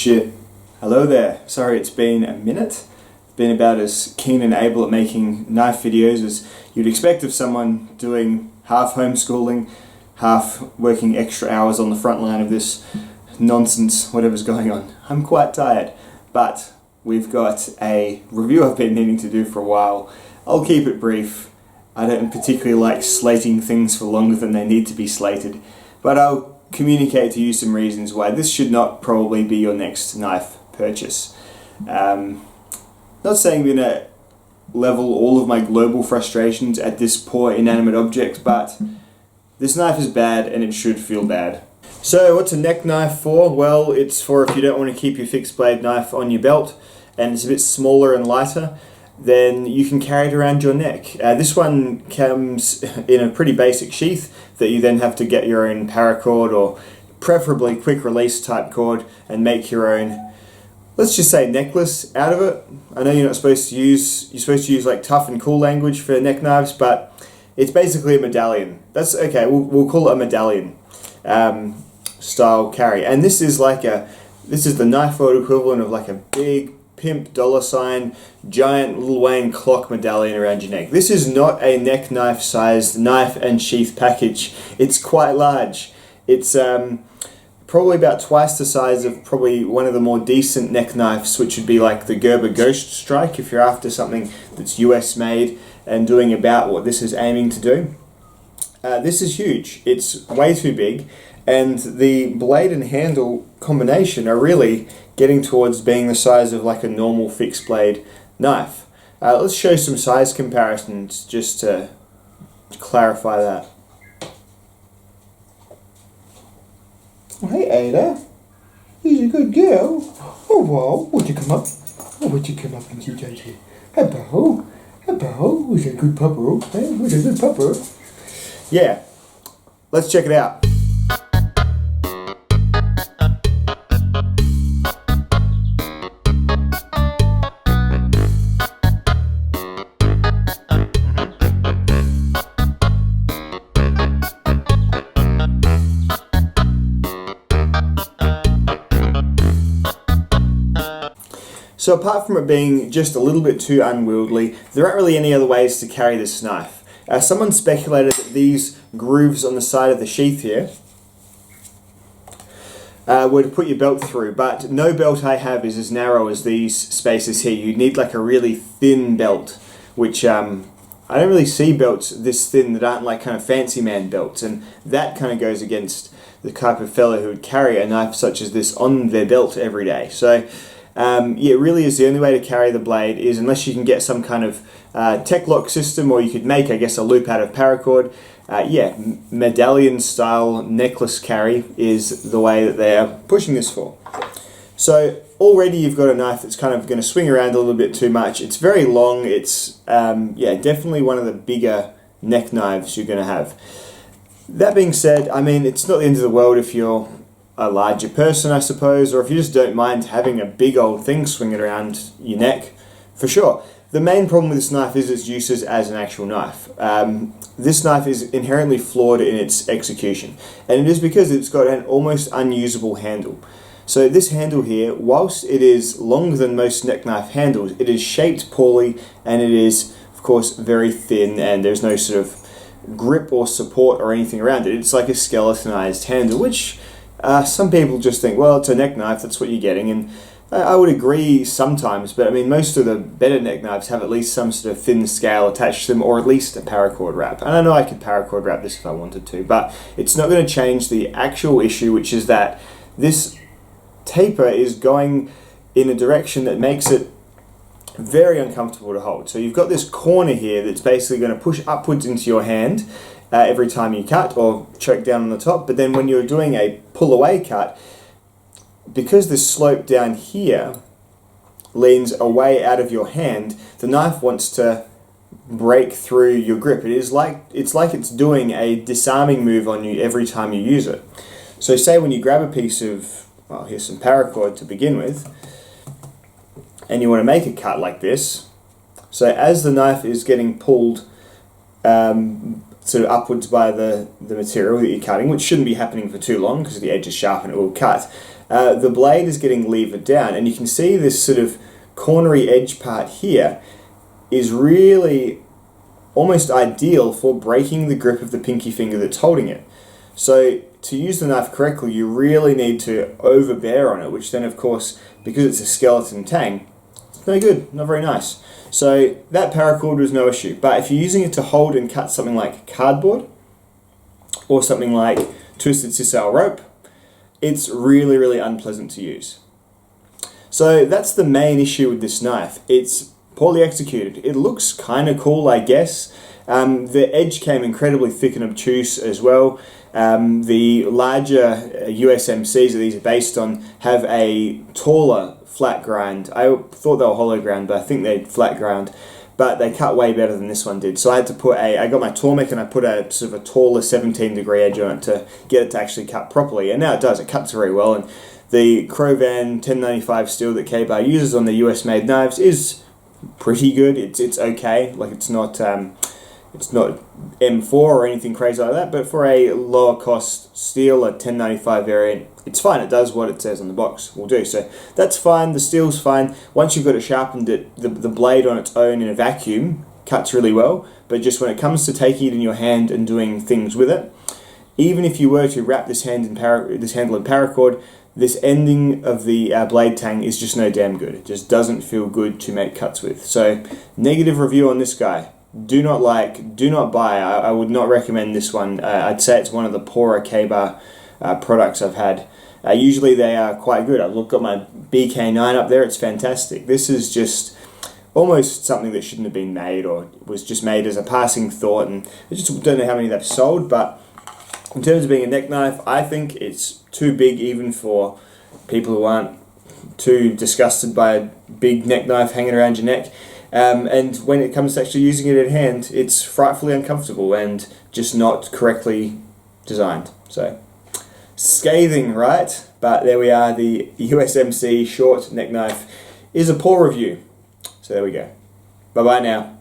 Shit. Hello there. Sorry it's been a minute. Been about as keen and able at making knife videos as you'd expect of someone doing half homeschooling, half working extra hours on the front line of this nonsense, whatever's going on. I'm quite tired, but we've got a review I've been needing to do for a while. I'll keep it brief. I don't particularly like slating things for longer than they need to be slated, but I'll communicate to you some reasons why this should not probably be your next knife purchase. Not saying I'm going to level all of my global frustrations at this poor inanimate object, but this knife is bad and it should feel bad. So what's a neck knife for? Well, it's for if you don't want to keep your fixed blade knife on your belt and it's a bit smaller and lighter, then you can carry it around your neck. This one comes in a pretty basic sheath that you then have to get your own paracord or preferably quick release type cord and make your own, let's just say, necklace out of it. I know you're supposed to use like tough and cool language for neck knives, but it's basically a medallion. That's okay, we'll call it a medallion style carry. And this is the knife world equivalent of like a big pimp $ giant Lil Wayne clock medallion around your neck. This is not a neck knife sized knife and sheath package. It's quite large. It's probably about twice the size of probably one of the more decent neck knives, which would be like the GARBERG Ghost Strike if you're after something that's US made and doing about what this is aiming to do. This is huge. It's way too big, and the blade and handle combination are really getting towards being the size of like a normal fixed blade knife. Let's show some size comparisons just to clarify that. Oh, hey Ada, he's a good girl. Oh wow, would you come up? Oh, would you come up and sit right here? Hello, who's a good pupper? Hey, who's a good pupper? Yeah, let's check it out. So apart from it being just a little bit too unwieldy, there aren't really any other ways to carry this knife. Someone speculated that these grooves on the side of the sheath here were to put your belt through, but no belt I have is as narrow as these spaces here. You need like a really thin belt, which I don't really see belts this thin that aren't like kind of fancy man belts, and that kind of goes against the type of fellow who would carry a knife such as this on their belt every day. So yeah, it really is the only way to carry the blade is unless you can get some kind of tech lock system, or you could make, I guess, a loop out of paracord. Yeah, medallion style necklace carry is the way that they are pushing this for. So already you've got a knife that's kind of going to swing around a little bit too much. It's very long. It's yeah, definitely one of the bigger neck knives you're going to have. That being said, I mean, it's not the end of the world if you're a larger person, I suppose, or if you just don't mind having a big old thing swinging around your neck, for sure. The main problem with this knife is its uses as an actual knife. This knife is inherently flawed in its execution, and it is because it's got an almost unusable handle. So this handle here, whilst it is longer than most neck knife handles, it is shaped poorly, and it is, of course, very thin, and there's no sort of grip or support or anything around it. It's like a skeletonized handle, which some people just think, well, it's a neck knife, that's what you're getting, and I would agree sometimes, but I mean, most of the better neck knives have at least some sort of thin scale attached to them, or at least a paracord wrap. And I know I could paracord wrap this if I wanted to, but it's not going to change the actual issue, which is that this taper is going in a direction that makes it very uncomfortable to hold. So you've got this corner here that's basically going to push upwards into your hand every time you cut or choke down on the top, but then when you're doing a pull away cut, because this slope down here leans away out of your hand, the knife wants to break through your grip. It's like it's doing a disarming move on you every time you use it. So say when you grab a piece of, well, here's some paracord to begin with, and you want to make a cut like this, so as the knife is getting pulled sort of upwards by the material that you're cutting, which shouldn't be happening for too long because the edge is sharp and it will cut, the blade is getting levered down, and you can see this sort of cornery edge part here is really almost ideal for breaking the grip of the pinky finger that's holding it. So to use the knife correctly, you really need to overbear on it, which then of course, because it's a skeleton tang, it's no good, not very nice. So that paracord was no issue, but if you're using it to hold and cut something like cardboard or something like twisted sisal rope, it's really, really unpleasant to use. So that's the main issue with this knife. It's poorly executed. It looks kind of cool, I guess. The edge came incredibly thick and obtuse as well. The larger USMCs that these are based on have a taller flat grind. I thought they were hollow ground, but I think they're flat ground. But they cut way better than this one did. So I had to put I got my Tormek and I put a sort of a taller 17-degree edge on it to get it to actually cut properly. And now it does. It cuts very well. And the Krovan 1095 steel that K-Bar uses on the US-made knives is pretty good. It's okay. Like it's not M4 or anything crazy like that, but for a lower cost steel, a 1095 variant, it's fine. It does what it says on the box will do. So that's fine. The steel's fine. Once you've got it sharpened, the blade on its own in a vacuum cuts really well, but just when it comes to taking it in your hand and doing things with it, even if you were to wrap this handle in paracord, this ending of the blade tang is just no damn good. It just doesn't feel good to make cuts with. So negative review on this guy. Do not buy. I would not recommend this one. I'd say it's one of the poorer K-Bar products I've had. Usually they are quite good. I've got my BK9 up there. It's fantastic. This is just almost something that shouldn't have been made, or was just made as a passing thought, and I just don't know how many they've sold, but in terms of being a neck knife, I think it's too big even for people who aren't too disgusted by a big neck knife hanging around your neck. And when it comes to actually using it in hand, it's frightfully uncomfortable and just not correctly designed. So, scathing, right? But there we are, the USMC short neck knife is a poor review. So there we go. Bye-bye now.